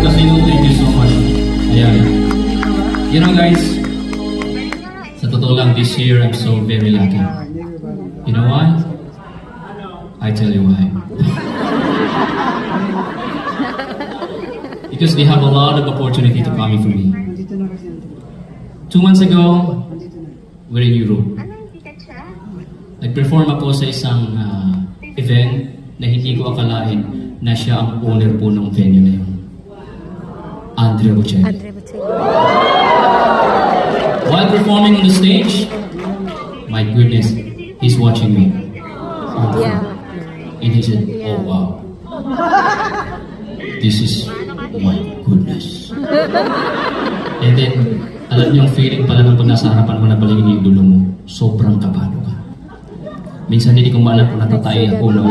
Casino, thank you so much. Ayan. You know guys, sa totoo lang, this year I'm so very lucky. You know why? I tell you why. Because they have a lot of opportunity to coming for me. 2 months ago, we're in Europe. Nag-perform ako sa isang event na hindi ko akalain na siya ang owner po ng venue na yun. Andrea Bocelli. While performing on the stage, my goodness, he's watching me. Yeah. And he said, oh wow, this is, my goodness. And then, alam niyo yung feeling pala ng pag nasa harapan mo na pala yung idolo mo, sobrang kabado ka. Minsan hindi ko maalam kung natatay ako, no?